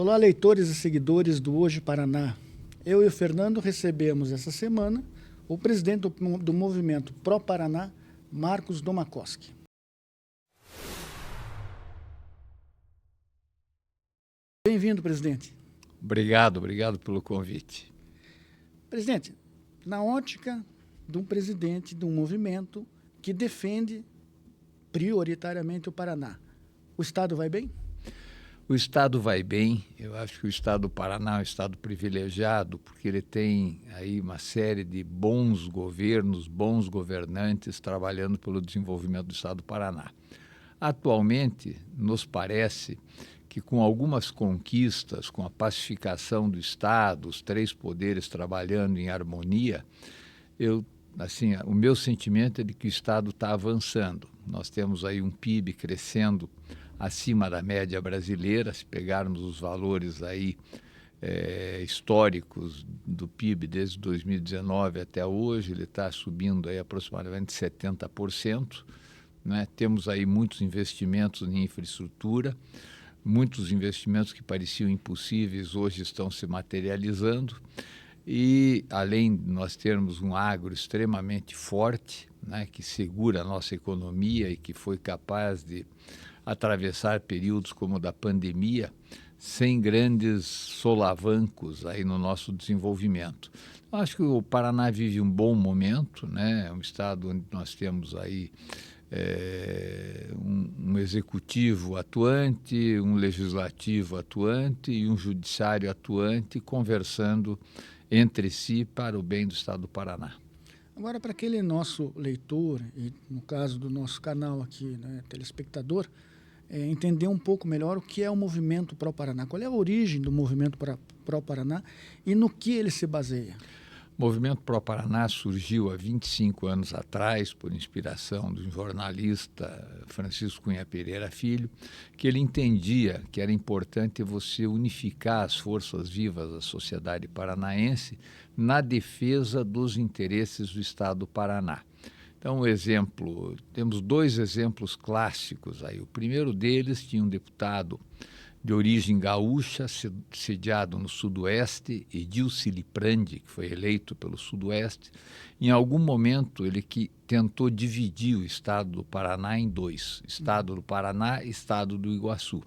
Olá, leitores e seguidores do Hoje Paraná. Eu e o Fernando recebemos essa semana o presidente do movimento Pro Paraná, Marcos Domakoski. Bem-vindo, presidente. Obrigado pelo convite. Presidente, na ótica de um presidente de um movimento que defende prioritariamente o Paraná, o Estado vai bem? O Estado vai bem. Eu acho que o Estado do Paraná é um Estado privilegiado, porque ele tem aí uma série de bons governos, bons governantes trabalhando pelo desenvolvimento do Estado do Paraná. Atualmente, nos parece que com algumas conquistas, com a pacificação do Estado, os três poderes trabalhando em harmonia, o meu sentimento é de que o Estado está avançando. Nós temos aí um PIB crescendo acima da média brasileira. Se pegarmos os valores aí históricos do PIB desde 2019 até hoje, ele está subindo aí aproximadamente 70%, né? Temos aí muitos investimentos em infraestrutura, muitos investimentos que pareciam impossíveis hoje estão se materializando. E, além de nós termos um agro extremamente forte, né, que segura a nossa economia e que foi capaz de atravessar períodos como o da pandemia sem grandes solavancos aí no nosso desenvolvimento. Eu acho que o Paraná vive um bom momento, né? É um estado onde nós temos aí um executivo atuante, um legislativo atuante e um judiciário atuante conversando entre si para o bem do Estado do Paraná. Agora, para aquele nosso leitor, e no caso do nosso canal aqui, né, telespectador, entender um pouco melhor o que é o movimento Pro Paraná, qual é a origem do movimento Pro Paraná e no que ele se baseia. O movimento Pro Paraná surgiu há 25 anos atrás por inspiração de um jornalista, Francisco Cunha Pereira Filho, que ele entendia que era importante você unificar as forças vivas da sociedade paranaense na defesa dos interesses do Estado do Paraná. Então, temos dois exemplos clássicos aí. O primeiro deles tinha um deputado de origem gaúcha, sediado no Sudoeste, Edilce Liprandi, que foi eleito pelo Sudoeste. Em algum momento, ele que tentou dividir o Estado do Paraná em dois, Estado do Paraná e Estado do Iguaçu.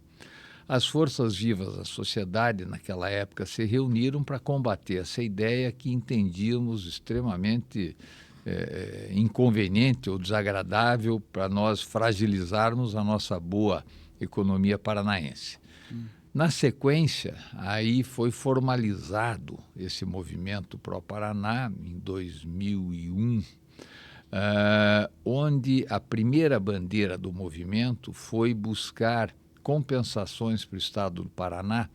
As forças vivas da sociedade, naquela época, se reuniram para combater essa ideia que entendíamos extremamente inconveniente ou desagradável para nós fragilizarmos a nossa boa economia paranaense. Na sequência, aí foi formalizado esse movimento Pro Paraná em 2001, onde a primeira bandeira do movimento foi buscar compensações para o Estado do Paraná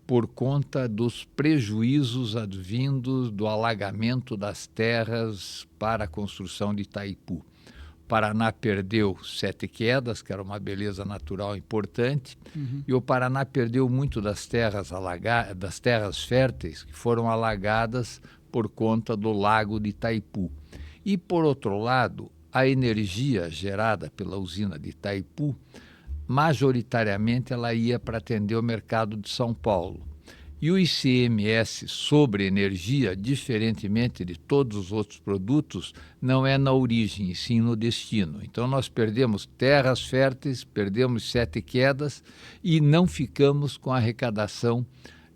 por conta dos prejuízos advindos do alagamento das terras para a construção de Itaipu. O Paraná perdeu 7 quedas, que era uma beleza natural importante, e o Paraná perdeu muito das terras férteis, que foram alagadas por conta do lago de Itaipu. E, por outro lado, a energia gerada pela usina de Itaipu, majoritariamente ela ia para atender o mercado de São Paulo. E o ICMS sobre energia, diferentemente de todos os outros produtos, não é na origem, e sim no destino. Então, nós perdemos terras férteis, perdemos 7 quedas e não ficamos com a arrecadação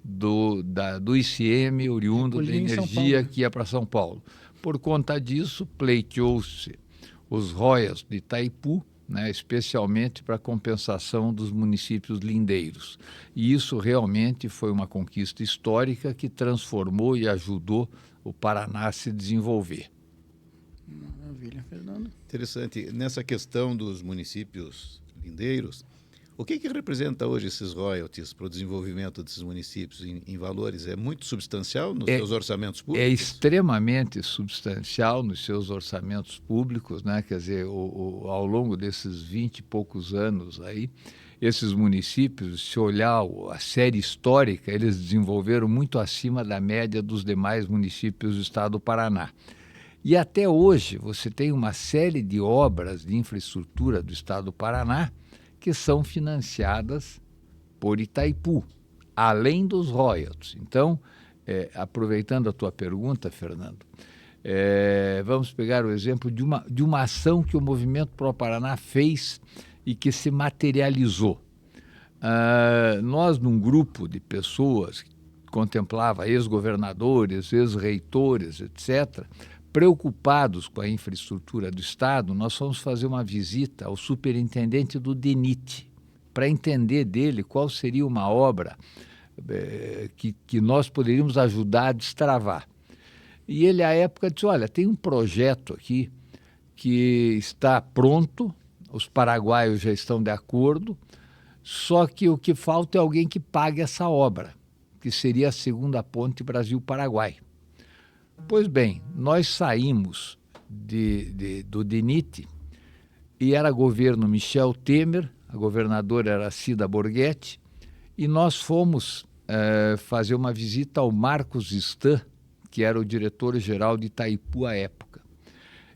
do ICM oriundo da energia que ia para São Paulo. Por conta disso, pleiteou-se os royalties de Itaipu, né, especialmente para a compensação dos municípios lindeiros. E isso realmente foi uma conquista histórica que transformou e ajudou o Paraná a se desenvolver. Maravilha, Fernando. Interessante. Nessa questão dos municípios lindeiros, o que representa hoje esses royalties para o desenvolvimento desses municípios em valores? É muito substancial nos seus orçamentos públicos? É extremamente substancial nos seus orçamentos públicos, né? Quer dizer, ao longo desses 20 e poucos anos aí, esses municípios, se olhar a série histórica, eles desenvolveram muito acima da média dos demais municípios do estado do Paraná. E até hoje você tem uma série de obras de infraestrutura do estado do Paraná que são financiadas por Itaipu, além dos royalties. Então, aproveitando a tua pergunta, Fernando, vamos pegar o exemplo de uma ação que o Movimento Pro Paraná fez e que se materializou. Nós, num grupo de pessoas que contemplava ex-governadores, ex-reitores, etc., preocupados com a infraestrutura do Estado, nós fomos fazer uma visita ao superintendente do DENIT, para entender dele qual seria uma obra que nós poderíamos ajudar a destravar. E ele, à época, disse, olha, tem um projeto aqui que está pronto, os paraguaios já estão de acordo, só que o que falta é alguém que pague essa obra, que seria a segunda ponte Brasil-Paraguai. Pois bem, nós saímos do DENIT e era governo Michel Temer, a governadora era Cida Borghetti, e nós fomos fazer uma visita ao Marcos Stan, que era o diretor-geral de Itaipu à época.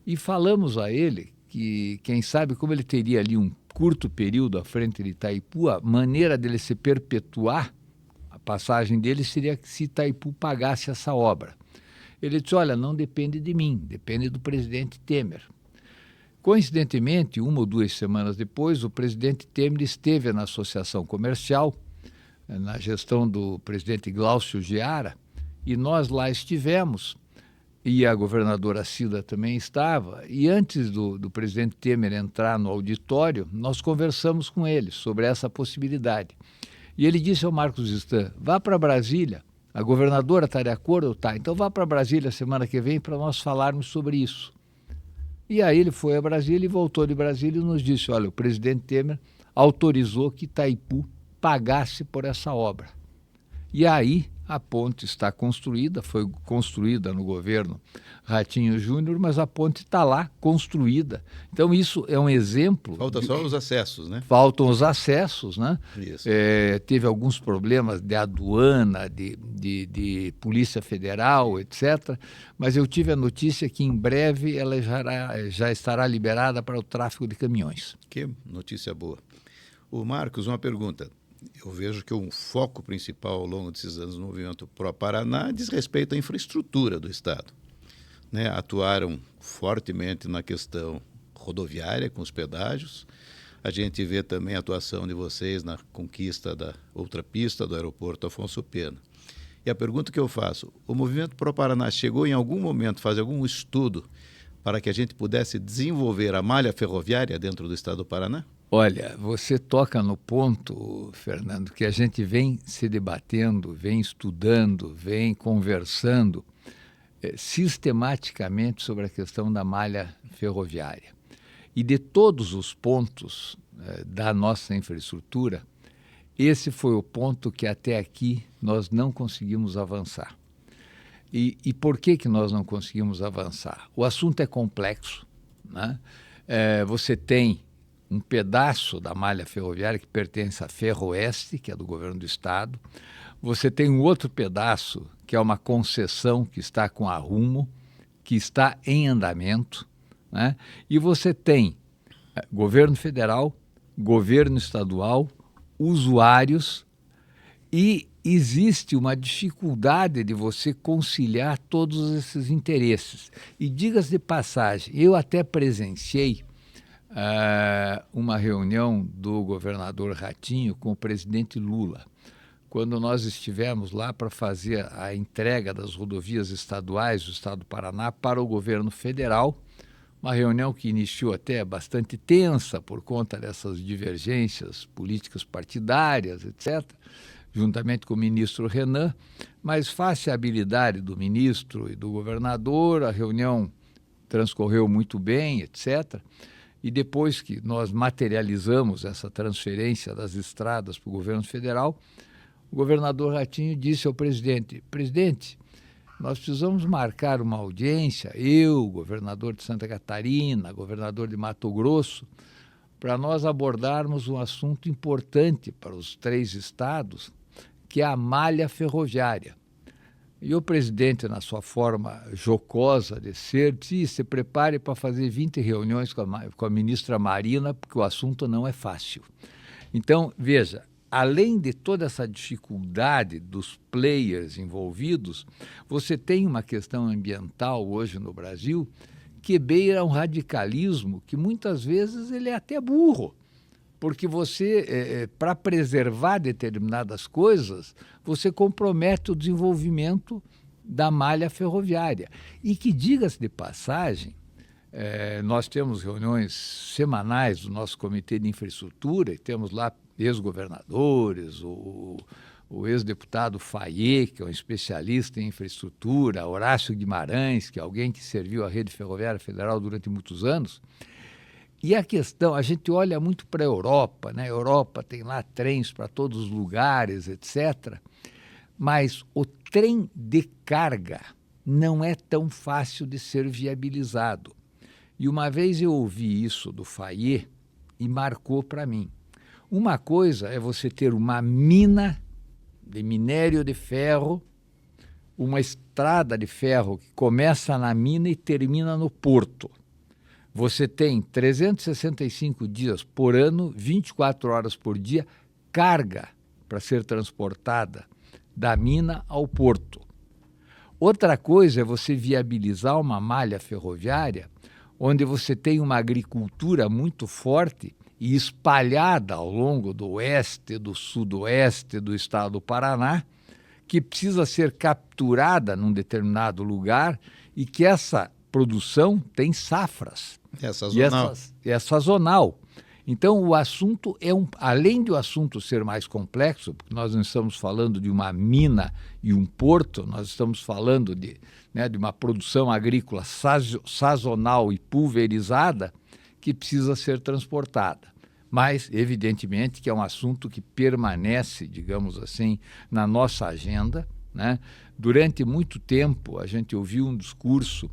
E falamos a ele que, quem sabe, como ele teria ali um curto período à frente de Itaipu, a maneira dele se perpetuar, a passagem dele seria que se Itaipu pagasse essa obra. Ele disse, olha, não depende de mim, depende do presidente Temer. Coincidentemente, 1 ou 2 semanas depois, o presidente Temer esteve na Associação Comercial, na gestão do presidente Glaucio Giara, e nós lá estivemos, e a governadora Cida também estava, e antes do presidente Temer entrar no auditório, nós conversamos com ele sobre essa possibilidade. E ele disse ao Marcos Stan, vá para Brasília, a governadora está de acordo? Tá, então vá para Brasília semana que vem para nós falarmos sobre isso. E aí ele foi a Brasília e voltou de Brasília e nos disse, olha, o presidente Temer autorizou que Itaipu pagasse por essa obra. E aí a ponte está construída, foi construída no governo Ratinho Júnior, mas a ponte está lá, construída. Então isso é um exemplo... Faltam só os acessos, né? Faltam os acessos, né? Isso. Teve alguns problemas de aduana, de Polícia Federal, etc. Mas eu tive a notícia que em breve ela já estará liberada para o tráfego de caminhões. Que notícia boa. O Marcos, uma pergunta. Eu vejo que o foco principal ao longo desses anos no movimento Pro Paraná diz respeito à infraestrutura do Estado. Né? Atuaram fortemente na questão rodoviária, com os pedágios. A gente vê também a atuação de vocês na conquista da outra pista do aeroporto Afonso Pena. E a pergunta que eu faço, o movimento Pro Paraná chegou em algum momento a fazer algum estudo para que a gente pudesse desenvolver a malha ferroviária dentro do Estado do Paraná? Olha, você toca no ponto, Fernando, que a gente vem se debatendo, vem estudando, vem conversando sistematicamente sobre a questão da malha ferroviária. E de todos os pontos da nossa infraestrutura, esse foi o ponto que até aqui nós não conseguimos avançar. E por que nós não conseguimos avançar? O assunto é complexo, né? Você tem um pedaço da malha ferroviária que pertence à Ferroeste, que é do governo do Estado. Você tem um outro pedaço, que é uma concessão que está com a Rumo, que está em andamento, né? E você tem governo federal, governo estadual, usuários, e existe uma dificuldade de você conciliar todos esses interesses. E diga-se de passagem, eu até presenciei uma reunião do governador Ratinho com o presidente Lula, quando nós estivemos lá para fazer a entrega das rodovias estaduais do Estado do Paraná para o governo federal, uma reunião que iniciou até bastante tensa por conta dessas divergências políticas partidárias, etc., juntamente com o ministro Renan, mas face à habilidade do ministro e do governador, a reunião transcorreu muito bem, etc., e depois que nós materializamos essa transferência das estradas para o governo federal, o governador Ratinho disse ao presidente, presidente, nós precisamos marcar uma audiência, eu, governador de Santa Catarina, governador de Mato Grosso, para nós abordarmos um assunto importante para os 3 estados, que é a malha ferroviária. E o presidente, na sua forma jocosa de ser, disse, se prepare para fazer 20 reuniões com a ministra Marina, porque o assunto não é fácil. Então, veja, além de toda essa dificuldade dos players envolvidos, você tem uma questão ambiental hoje no Brasil que beira um radicalismo que muitas vezes ele é até burro. Porque você, para preservar determinadas coisas, você compromete o desenvolvimento da malha ferroviária. E que, diga-se de passagem, nós temos reuniões semanais do nosso Comitê de Infraestrutura e temos lá ex-governadores, o ex-deputado Fayet, que é um especialista em infraestrutura, Horácio Guimarães, que é alguém que serviu a Rede Ferroviária Federal durante muitos anos. E a questão, a gente olha muito para a Europa, né? A Europa tem lá trens para todos os lugares, etc. Mas o trem de carga não é tão fácil de ser viabilizado. E uma vez eu ouvi isso do Fayet e marcou para mim. Uma coisa é você ter uma mina de minério de ferro, uma estrada de ferro que começa na mina e termina no porto. Você tem 365 dias por ano, 24 horas por dia, carga para ser transportada da mina ao porto. Outra coisa é você viabilizar uma malha ferroviária onde você tem uma agricultura muito forte e espalhada ao longo do oeste, do sudoeste do estado do Paraná, que precisa ser capturada num determinado lugar e que essa produção tem safras. É sazonal. É sazonal. Então, o assunto além do assunto ser mais complexo, porque nós não estamos falando de uma mina e um porto, nós estamos falando de uma produção agrícola sazonal e pulverizada que precisa ser transportada. Mas, evidentemente, que é um assunto que permanece, digamos assim, na nossa agenda, né? Durante muito tempo, a gente ouviu um discurso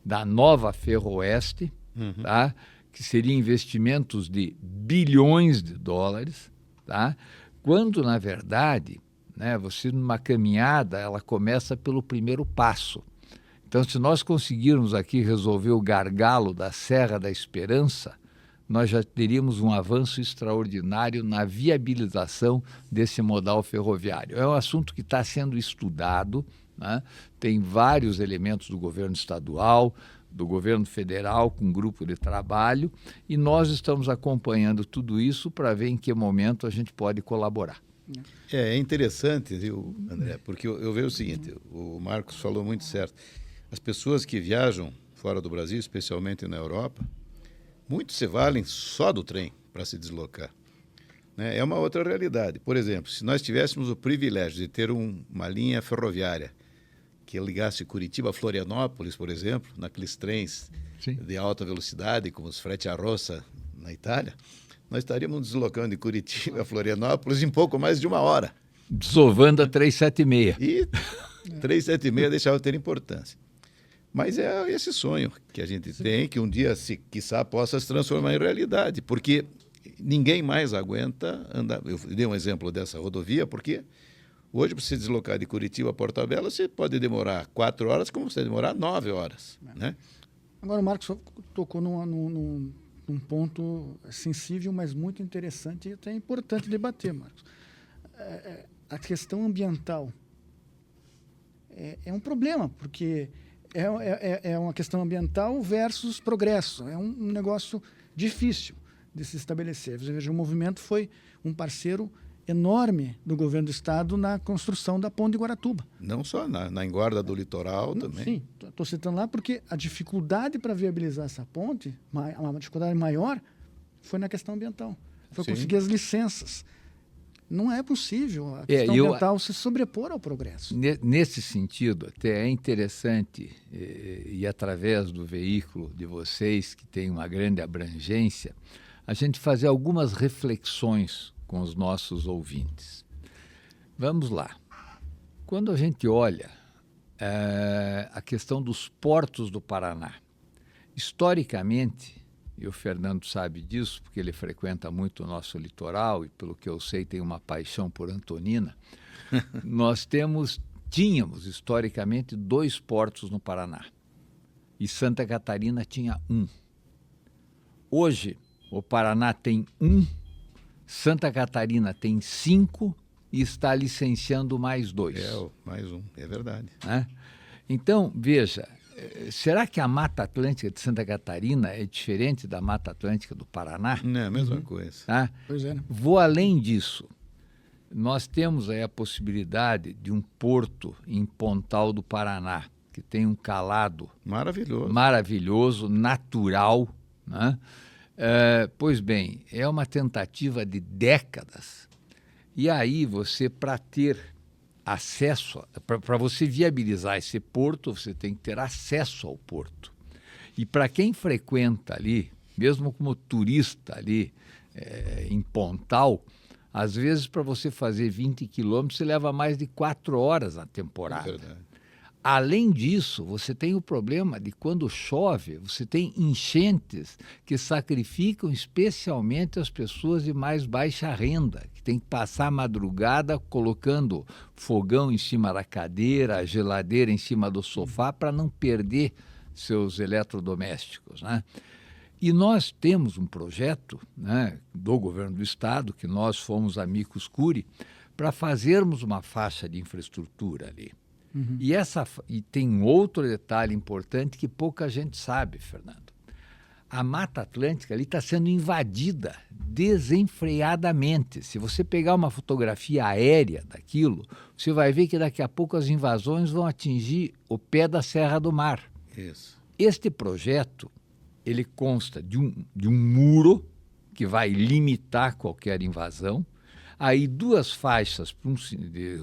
da nova Ferroeste, tá? Que seria investimentos de bilhões de dólares, tá? Quando, na verdade, você numa caminhada, ela começa pelo primeiro passo. Então, se nós conseguirmos aqui resolver o gargalo da Serra da Esperança, nós já teríamos um avanço extraordinário na viabilização desse modal ferroviário. É um assunto que está sendo estudado, né? Tem vários elementos do governo estadual, do governo federal, com um grupo de trabalho, e nós estamos acompanhando tudo isso para ver em que momento a gente pode colaborar. É interessante, viu, André, porque eu vejo o seguinte, o Marcos falou muito certo. As pessoas que viajam fora do Brasil, especialmente na Europa, muitos se valem só do trem para se deslocar. Né? É uma outra realidade. Por exemplo, se nós tivéssemos o privilégio de ter uma linha ferroviária que ligasse Curitiba a Florianópolis, por exemplo, naqueles trens de alta velocidade, como os Frecciarossa na Itália, nós estaríamos deslocando de Curitiba a Florianópolis em pouco mais de 1 hora. Desovando a 376. E 376 deixava de ter importância. Mas é esse sonho que a gente tem, que um dia, quiçá, possa se transformar em realidade, porque ninguém mais aguenta andar. Eu dei um exemplo dessa rodovia, porque hoje, para se deslocar de Curitiba a Portabella, você pode demorar 4 horas, como você demorar 9 horas. Né? Agora, o Marcos tocou num ponto sensível, mas muito interessante e até importante debater, Marcos. A questão ambiental é um problema, porque é uma questão ambiental versus progresso. É um negócio difícil de se estabelecer. Você veja, o movimento foi um parceiro enorme do governo do estado na construção da ponte de Guaratuba. Não só na engorda do litoral também. Sim, estou citando lá porque a dificuldade para viabilizar essa ponte, uma dificuldade maior, foi na questão ambiental. Foi conseguir as licenças. Não é possível a questão ambiental se sobrepor ao progresso. Nesse sentido, até é interessante, e através do veículo de vocês, que tem uma grande abrangência, a gente fazer algumas reflexões com os nossos ouvintes. Vamos lá. Quando a gente olha a questão dos portos do Paraná, historicamente, e o Fernando sabe disso, porque ele frequenta muito o nosso litoral e, pelo que eu sei, tem uma paixão por Antonina, nós tínhamos, historicamente, 2 portos no Paraná. E Santa Catarina tinha 1. Hoje, o Paraná tem 1, Santa Catarina tem 5 e está licenciando mais 2. Mais um, é verdade. Né? Então, veja, será que a Mata Atlântica de Santa Catarina é diferente da Mata Atlântica do Paraná? Não é a mesma coisa. Tá? Pois é, né? Vou além disso. Nós temos aí a possibilidade de um porto em Pontal do Paraná, que tem um calado maravilhoso, natural. Né? Pois bem, é uma tentativa de décadas. E aí você, para ter acesso, para você viabilizar esse porto, você tem que ter acesso ao porto. E para quem frequenta ali, mesmo como turista ali em Pontal, às vezes para você fazer 20 quilômetros, você leva mais de 4 horas na temporada. É verdade. Além disso, você tem o problema de quando chove, você tem enchentes que sacrificam especialmente as pessoas de mais baixa renda, que tem que passar a madrugada colocando fogão em cima da cadeira, a geladeira em cima do sofá para não perder seus eletrodomésticos, né? E nós temos um projeto, né, do governo do estado, que nós fomos amicus curiae, para fazermos uma faixa de infraestrutura ali. Uhum. E tem outro detalhe importante que pouca gente sabe, Fernando. A Mata Atlântica ali está sendo invadida desenfreadamente. Se você pegar uma fotografia aérea daquilo, você vai ver que daqui a pouco as invasões vão atingir o pé da Serra do Mar. Isso. Este projeto, ele consta de um muro que vai limitar qualquer invasão, aí 2 faixas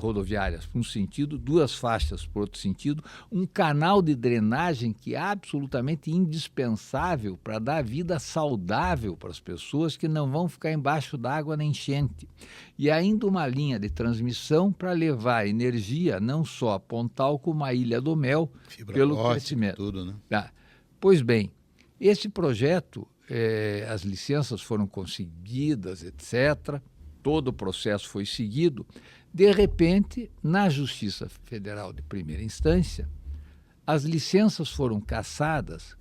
rodoviárias para um sentido, 2 faixas para outro sentido, um canal de drenagem que é absolutamente indispensável para dar vida saudável para as pessoas que não vão ficar embaixo d'água na enchente. E ainda uma linha de transmissão para levar energia não só a Pontal como a Ilha do Mel, fibra pelo ótica, crescimento. Tudo, né? Pois bem, esse projeto, as licenças foram conseguidas, etc., todo o processo foi seguido. De repente, na Justiça Federal de primeira instância, as licenças foram cassadas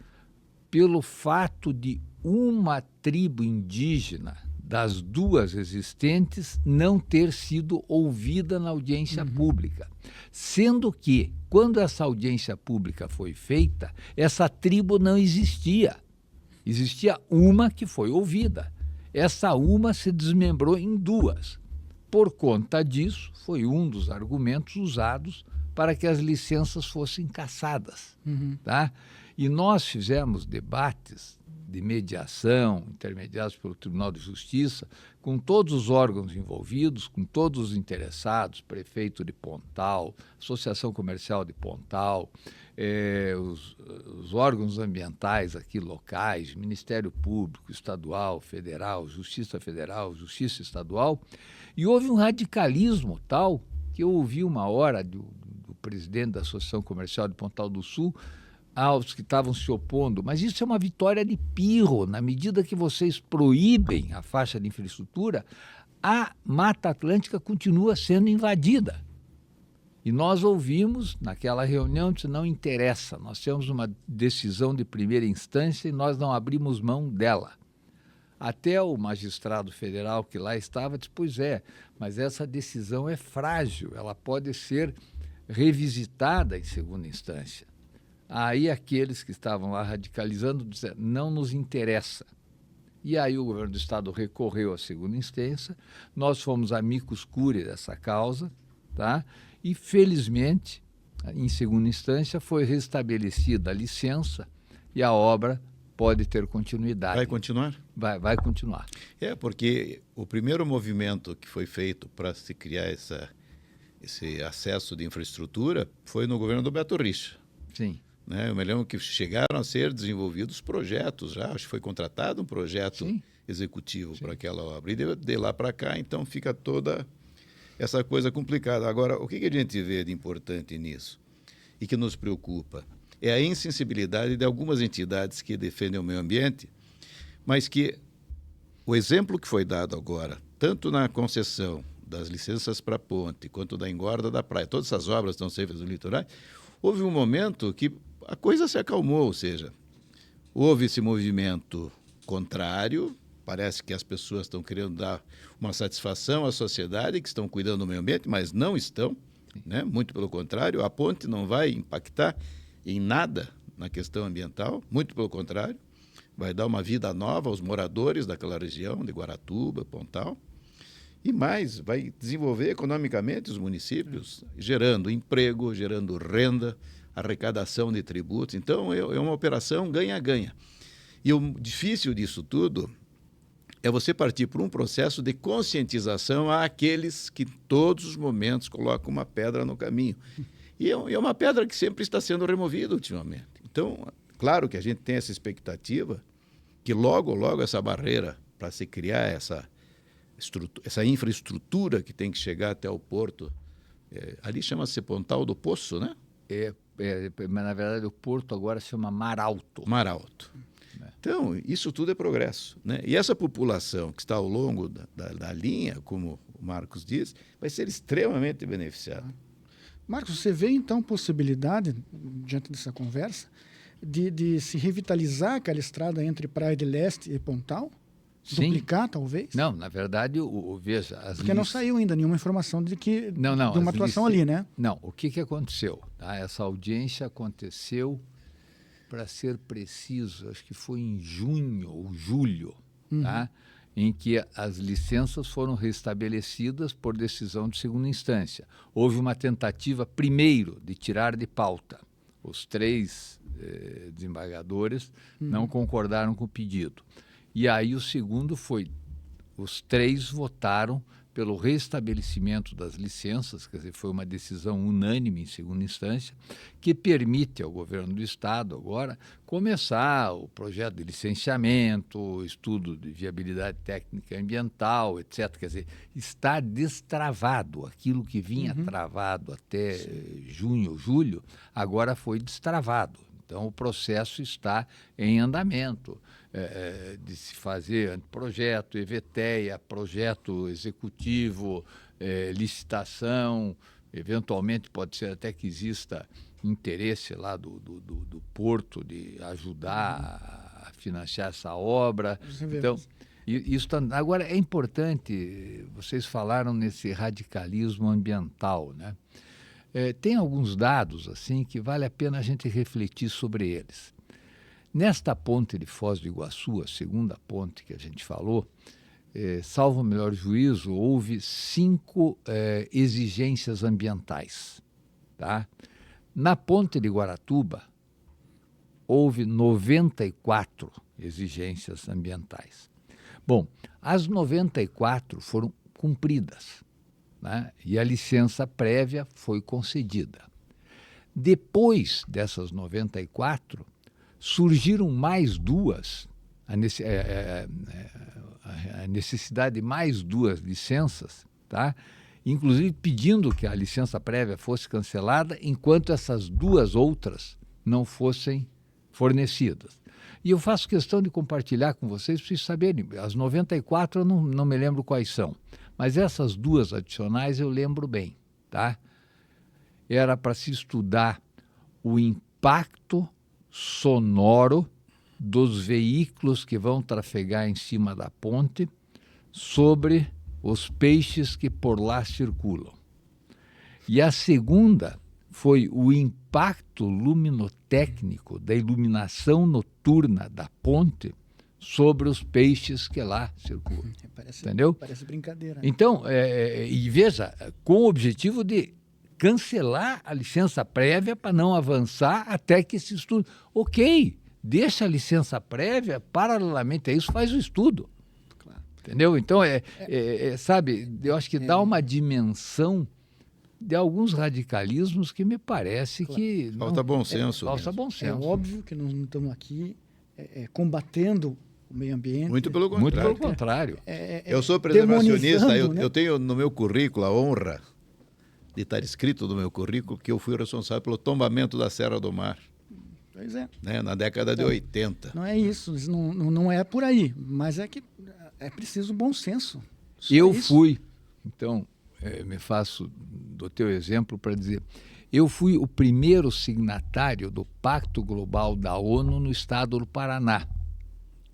pelo fato de uma tribo indígena das 2 existentes não ter sido ouvida na audiência pública. Sendo que, quando essa audiência pública foi feita, essa tribo não existia. Existia uma que foi ouvida. Essa uma se desmembrou em 2. Por conta disso, foi um dos argumentos usados para que as licenças fossem cassadas. Tá? E nós fizemos debates de mediação, intermediados pelo Tribunal de Justiça, com todos os órgãos envolvidos, com todos os interessados, prefeito de Pontal, Associação Comercial de Pontal, os órgãos ambientais aqui locais, Ministério Público, Estadual, Federal, Justiça Estadual, e houve um radicalismo tal que eu ouvi uma hora do presidente da Associação Comercial de Pontal do Sul, aos que estavam se opondo, mas isso é uma vitória de pirro. Na medida que vocês proíbem a faixa de infraestrutura, a Mata Atlântica continua sendo invadida. E nós ouvimos, naquela reunião, disse, não interessa, nós temos uma decisão de primeira instância e nós não abrimos mão dela. Até o magistrado federal que lá estava disse, pois é, mas essa decisão é frágil, ela pode ser revisitada em segunda instância. Aí aqueles que estavam lá radicalizando disseram, não nos interessa. E aí o governo do estado recorreu à segunda instância, nós fomos amicus curiae dessa causa, tá? E felizmente, em segunda instância, foi restabelecida a licença e a obra pode ter continuidade. Vai continuar? Vai continuar. Porque o primeiro movimento que foi feito para se criar esse acesso de infraestrutura foi no governo do Beto Richa. Sim. Né? Eu me lembro que chegaram a ser desenvolvidos projetos já, acho que foi contratado um projeto executivo para aquela obra. E de lá para cá, então, fica toda essa coisa complicada. Agora, o que a gente vê de importante nisso e que nos preocupa é a insensibilidade de algumas entidades que defendem o meio ambiente, mas que o exemplo que foi dado agora, tanto na concessão das licenças para ponte, quanto da engorda da praia, todas essas obras estão sendo feitas no litoral, houve um momento que a coisa se acalmou, ou seja, houve esse movimento contrário, parece que as pessoas estão querendo dar uma satisfação à sociedade, que estão cuidando do meio ambiente, mas não estão, né? Muito pelo contrário, a ponte não vai impactar em nada na questão ambiental, muito pelo contrário, vai dar uma vida nova aos moradores daquela região, de Guaratuba, Pontal, e mais, vai desenvolver economicamente os municípios, gerando emprego, gerando renda, arrecadação de tributos. Então, é uma operação ganha-ganha. E o difícil disso tudo é você partir por um processo de conscientização àqueles que, em todos os momentos, colocam uma pedra no caminho. E é uma pedra que sempre está sendo removida ultimamente. Então, claro que a gente tem essa expectativa que logo, logo essa barreira para se criar essa infraestrutura que tem que chegar até o porto, ali chama-se Pontal do Poço, né? Mas, na verdade, o porto agora se chama Mar Alto. Mar Alto. Então, isso tudo é progresso, né? E essa população que está ao longo da linha, como o Marcos diz, vai ser extremamente beneficiada. Marcos, você vê, então, possibilidade, diante dessa conversa, de se revitalizar aquela estrada entre Praia de Leste e Pontal? Sim. Duplicar, talvez? Não, na verdade, veja... Porque não saiu ainda nenhuma informação de uma atuação ali, né? Não, o que aconteceu? Tá? Essa audiência aconteceu, para ser preciso, acho que foi em junho ou julho, tá? Em que as licenças foram restabelecidas por decisão de segunda instância. Houve uma tentativa, primeiro, de tirar de pauta. Os 3 desembargadores não concordaram com o pedido. E aí o segundo foi, os 3 votaram pelo restabelecimento das licenças, quer dizer, foi uma decisão unânime em segunda instância, que permite ao governo do Estado agora começar o projeto de licenciamento, estudo de viabilidade técnica e ambiental, etc. Quer dizer, está destravado. Aquilo que vinha travado até junho, julho, agora foi destravado. Então, o processo está em andamento, de se fazer projeto, EVTEA, projeto executivo, licitação, eventualmente pode ser até que exista interesse lá do Porto de ajudar a financiar essa obra. Então, isso agora é importante, vocês falaram nesse radicalismo ambiental, né? Tem alguns dados assim que vale a pena a gente refletir sobre eles. Nesta ponte de Foz do Iguaçu, a segunda ponte que a gente falou, salvo o melhor juízo, houve 5 exigências ambientais. Tá? Na ponte de Guaratuba, houve 94 exigências ambientais. Bom, as 94 foram cumpridas, né? E a licença prévia foi concedida. Depois dessas 94, surgiram mais 2, a necessidade de mais 2 licenças, tá? Inclusive pedindo que a licença prévia fosse cancelada enquanto essas 2 outras não fossem fornecidas. E eu faço questão de compartilhar com vocês para vocês saberem. As 94 eu não me lembro quais são, mas essas 2 adicionais eu lembro bem, tá? Era para se estudar o impacto sonoro dos veículos que vão trafegar em cima da ponte sobre os peixes que por lá circulam. E a segunda foi o impacto luminotécnico da iluminação noturna da ponte sobre os peixes que lá circulam. Entendeu? Parece brincadeira. Então, e veja, com o objetivo de cancelar a licença prévia para não avançar até que esse estudo... Ok, deixa a licença prévia, paralelamente a isso, faz o estudo. Claro. Entendeu? Então, sabe, eu acho que dá uma dimensão de alguns radicalismos que me parece que... Falta bom senso. Falta bom senso. É óbvio que nós não estamos aqui combatendo o meio ambiente. Muito pelo contrário. Muito pelo contrário. Eu sou preservacionista, né? eu tenho no meu currículo a honra de estar escrito no meu currículo que eu fui responsável pelo tombamento da Serra do Mar. Pois é. Né, na década de 80. Não é isso, não é por aí, mas é que é preciso bom senso. Eu fui, então, me faço do teu exemplo para dizer, eu fui o primeiro signatário do Pacto Global da ONU no estado do Paraná.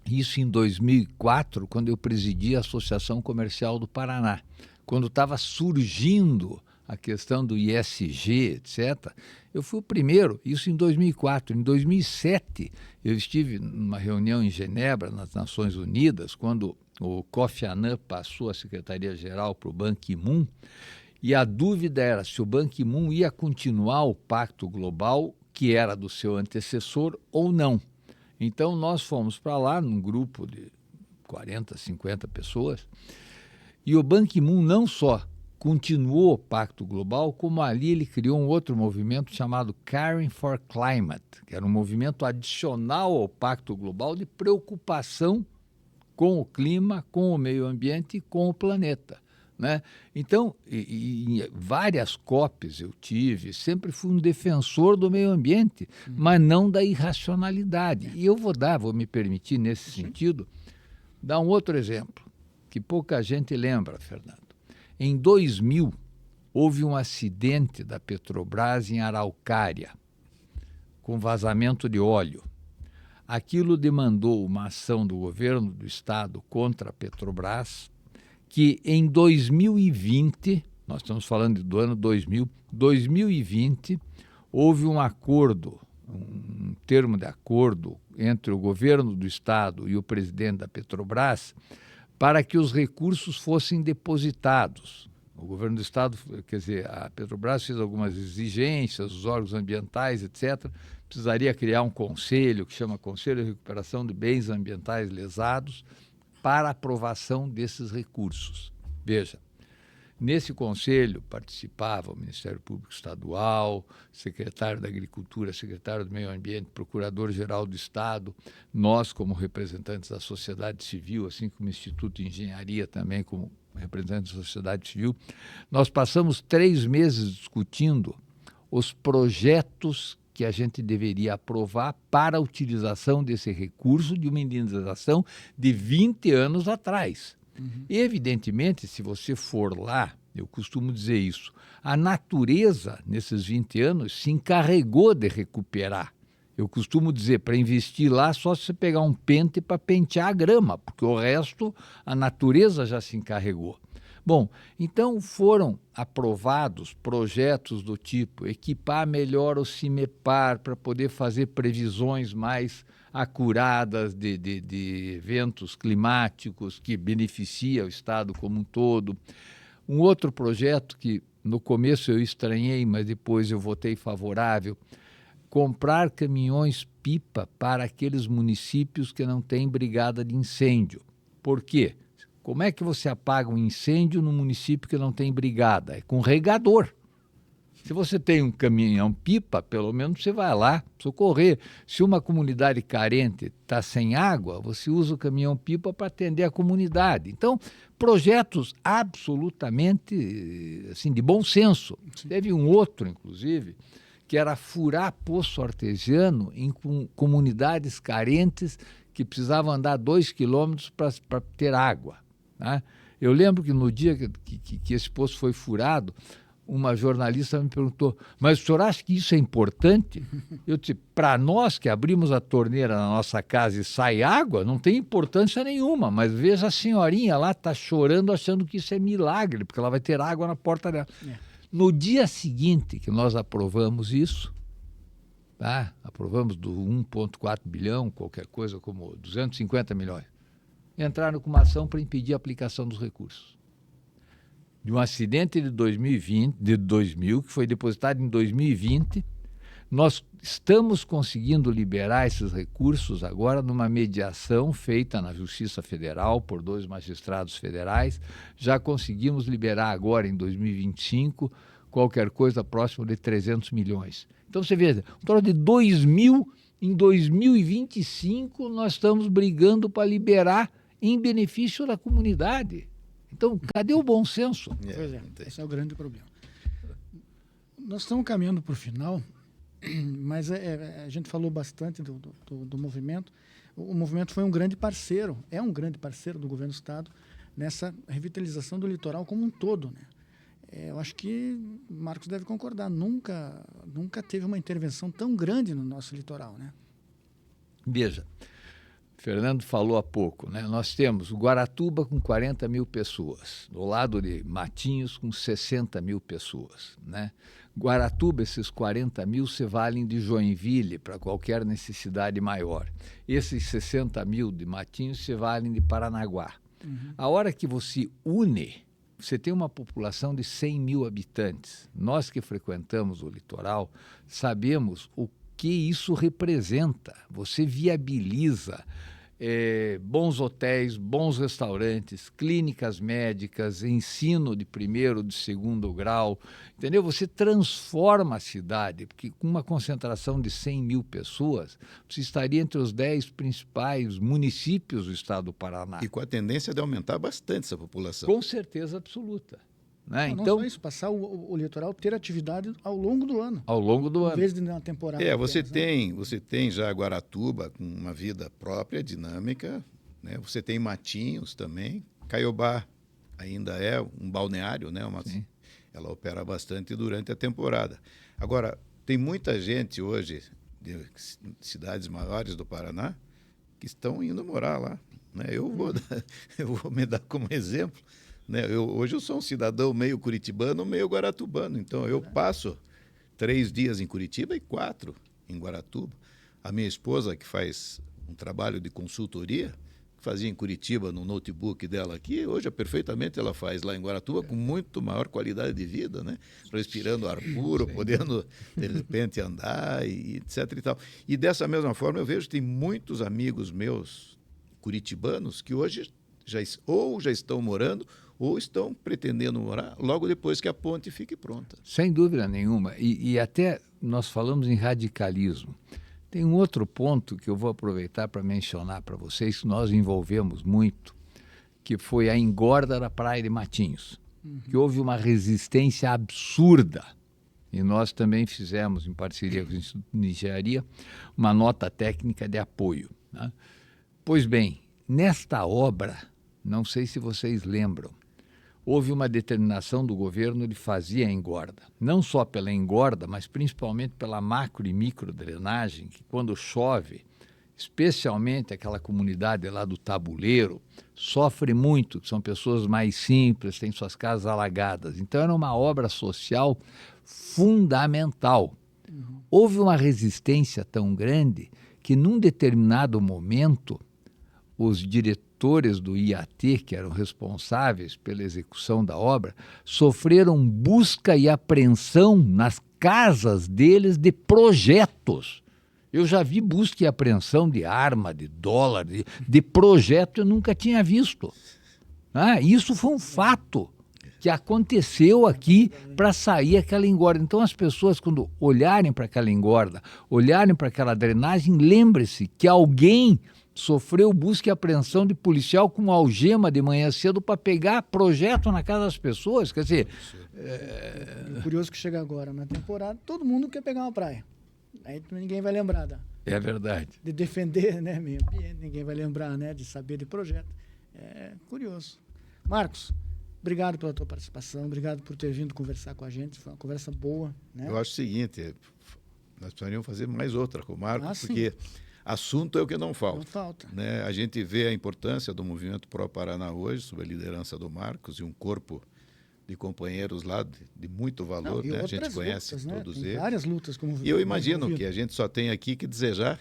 Isso em 2004, quando eu presidi a Associação Comercial do Paraná. Quando estava surgindo a questão do ISG, etc., eu fui o primeiro, isso em 2004. Em 2007, eu estive numa reunião em Genebra, nas Nações Unidas, quando o Kofi Annan passou a Secretaria-Geral para o Ban Ki-moon, e a dúvida era se o Ban Ki-moon ia continuar o Pacto Global, que era do seu antecessor, ou não. Então, nós fomos para lá, num grupo de 40, 50 pessoas, e o Ban Ki-moon não só continuou o Pacto Global, como ali ele criou um outro movimento chamado Caring for Climate, que era um movimento adicional ao Pacto Global de preocupação com o clima, com o meio ambiente e com o planeta, né? Então, em várias COPs eu tive, sempre fui um defensor do meio ambiente, mas não da irracionalidade. E eu vou me permitir, nesse sentido, dar um outro exemplo, que pouca gente lembra, Fernando. Em 2000, houve um acidente da Petrobras em Araucária, com vazamento de óleo. Aquilo demandou uma ação do governo do estado contra a Petrobras, que em 2020, nós estamos falando do ano 2020, houve um acordo, um termo de acordo entre o governo do estado e o presidente da Petrobras, para que os recursos fossem depositados. O governo do estado, quer dizer, a Petrobras fez algumas exigências, os órgãos ambientais, etc., precisaria criar um conselho, que chama Conselho de Recuperação de Bens Ambientais Lesados, para aprovação desses recursos. Veja, nesse conselho participavam o Ministério Público Estadual, secretário da Agricultura, secretário do Meio Ambiente, procurador-geral do Estado, nós como representantes da sociedade civil, assim como o Instituto de Engenharia também como representantes da sociedade civil. Nós passamos 3 meses discutindo os projetos que a gente deveria aprovar para a utilização desse recurso de uma indenização de 20 anos atrás. E, evidentemente, se você for lá, eu costumo dizer isso, a natureza, nesses 20 anos, se encarregou de recuperar. Eu costumo dizer, para investir lá, só se você pegar um pente para pentear a grama, porque o resto, a natureza já se encarregou. Bom, então foram aprovados projetos do tipo equipar melhor o CIMEPAR para poder fazer previsões mais acuradas de eventos climáticos que beneficia o Estado como um todo. Um outro projeto que no começo eu estranhei, mas depois eu votei favorável, comprar caminhões-pipa para aqueles municípios que não têm brigada de incêndio. Por quê? Como é que você apaga um incêndio no município que não tem brigada? É com regador. Se você tem um caminhão-pipa, pelo menos você vai lá socorrer. Se uma comunidade carente está sem água, você usa o caminhão-pipa para atender a comunidade. Então, projetos absolutamente assim, de bom senso. Sim. Teve um outro, inclusive, que era furar poço artesiano em comunidades carentes que precisavam andar 2 quilômetros para ter água. Né? Eu lembro que no dia que esse poço foi furado, uma jornalista me perguntou, mas o senhor acha que isso é importante? Eu disse, para nós que abrimos a torneira na nossa casa e sai água, não tem importância nenhuma, mas veja a senhorinha lá, está chorando achando que isso é milagre, porque ela vai ter água na porta dela. No dia seguinte que nós aprovamos isso, tá? Aprovamos do 1,4 bilhão, qualquer coisa como 250 milhões, entraram com uma ação para impedir a aplicação dos recursos. De um acidente de 2000, que foi depositado em 2020, nós estamos conseguindo liberar esses recursos agora numa mediação feita na Justiça Federal por 2 magistrados federais. Já conseguimos liberar agora, em 2025, qualquer coisa próximo de 300 milhões. Então, você vê, um troço de 2.000, em 2025, nós estamos brigando para liberar em benefício da comunidade. Então, cadê o bom senso? Pois é, esse é o grande problema. Nós estamos caminhando para o final, mas a gente falou bastante do movimento. O movimento foi um grande parceiro, é um grande parceiro do governo do Estado nessa revitalização do litoral como um todo, né? Eu acho que o Marcos deve concordar, nunca teve uma intervenção tão grande no nosso litoral, né? Veja, Fernando falou há pouco, né? Nós temos Guaratuba com 40 mil pessoas, do lado de Matinhos com 60 mil pessoas, né? Guaratuba, esses 40 mil se valem de Joinville para qualquer necessidade maior. Esses 60 mil de Matinhos se valem de Paranaguá. A hora que você une, você tem uma população de 100 mil habitantes. Nós que frequentamos o litoral sabemos o que isso representa. Você viabiliza bons hotéis, bons restaurantes, clínicas médicas, ensino de primeiro, de segundo grau, entendeu? Você transforma a cidade, porque com uma concentração de 100 mil pessoas, você estaria entre os 10 principais municípios do estado do Paraná. E com a tendência de aumentar bastante essa população. Com certeza absoluta. Né? Não, Então, não só isso, passar o litoral ter atividade ao longo do ano. ao longo do ano. Em vez de na temporada. Você tem já Guaratuba com uma vida própria, dinâmica, né? Você tem Matinhos também. Caiobá ainda é um balneário, né? Ela opera bastante durante a temporada. Agora, tem muita gente hoje de cidades maiores do Paraná que estão indo morar lá, né? Eu vou me dar como exemplo. Né? Hoje eu sou um cidadão meio curitibano, meio guaratubano. Então, eu passo 3 dias em Curitiba e 4 em Guaratuba. A minha esposa, que faz um trabalho de consultoria, que fazia em Curitiba no notebook dela aqui, hoje perfeitamente ela faz lá em Guaratuba com muito maior qualidade de vida, né? Respirando ar puro, podendo, de repente, andar, e etc. E tal. E dessa mesma forma, eu vejo que tem muitos amigos meus curitibanos que hoje já estão morando ou estão pretendendo morar logo depois que a ponte fique pronta. Sem dúvida nenhuma. E até nós falamos em radicalismo. Tem um outro ponto que eu vou aproveitar para mencionar para vocês, que nós envolvemos muito, que foi a engorda da Praia de Matinhos, que houve uma resistência absurda. E nós também fizemos, em parceria com o Instituto de Engenharia, uma nota técnica de apoio. Né? Pois bem, nesta obra, não sei se vocês lembram, houve uma determinação do governo de fazer a engorda. Não só pela engorda, mas principalmente pela macro e micro drenagem, que quando chove, especialmente aquela comunidade lá do Tabuleiro, sofre muito, que são pessoas mais simples, têm suas casas alagadas. Então era uma obra social fundamental. Houve uma resistência tão grande que num determinado momento os diretores do IAT, que eram responsáveis pela execução da obra, sofreram busca e apreensão nas casas deles de projetos. Eu já vi busca e apreensão de arma, de dólar, de projeto eu nunca tinha visto. Isso foi um fato que aconteceu aqui para sair aquela engorda. Então as pessoas, quando olharem para aquela engorda, olharem para aquela drenagem, lembre-se que alguém sofreu busca e apreensão de policial com algema de manhã cedo para pegar projeto na casa das pessoas. Quer dizer... É curioso que chega agora na temporada, todo mundo quer pegar uma praia. Aí ninguém vai lembrar É verdade. de defender, né, meio ambiente, ninguém vai lembrar, né, de saber de projeto. É curioso. Marcos, obrigado pela tua participação, obrigado por ter vindo conversar com a gente, foi uma conversa boa. Né? Eu acho o seguinte, nós precisaríamos fazer mais outra com o Marcos, porque assunto é o que não falta. Não falta. Né? A gente vê a importância do movimento Pró-Paraná hoje, sob a liderança do Marcos, e um corpo de companheiros lá de muito valor. Né? A gente conhece lutas, todos tem eles. Várias lutas. E eu imagino que a gente só tem aqui que desejar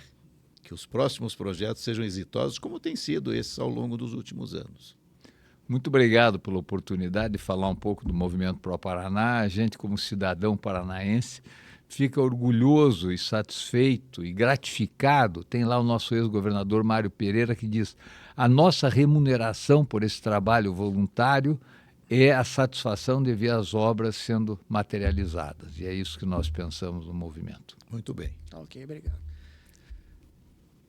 que os próximos projetos sejam exitosos, como tem sido esses ao longo dos últimos anos. Muito obrigado pela oportunidade de falar um pouco do movimento Pró-Paraná. A gente, como cidadão paranaense, fica orgulhoso e satisfeito e gratificado. Tem lá o nosso ex-governador Mário Pereira que diz: a nossa remuneração por esse trabalho voluntário é a satisfação de ver as obras sendo materializadas. E é isso que nós pensamos no movimento. Muito bem. Ok, obrigado.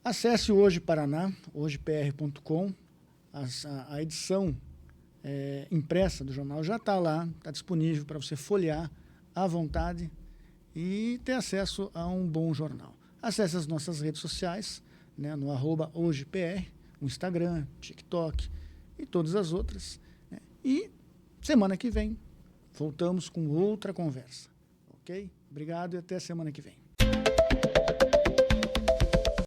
Acesse o Hoje Paraná, hojepr.com. A edição impressa do jornal já está lá, está disponível para você folhear à vontade e ter acesso a um bom jornal. Acesse as nossas redes sociais, né, no @hojepr, o Instagram, TikTok e todas as outras. Né? E semana que vem voltamos com outra conversa. Ok? Obrigado e até semana que vem.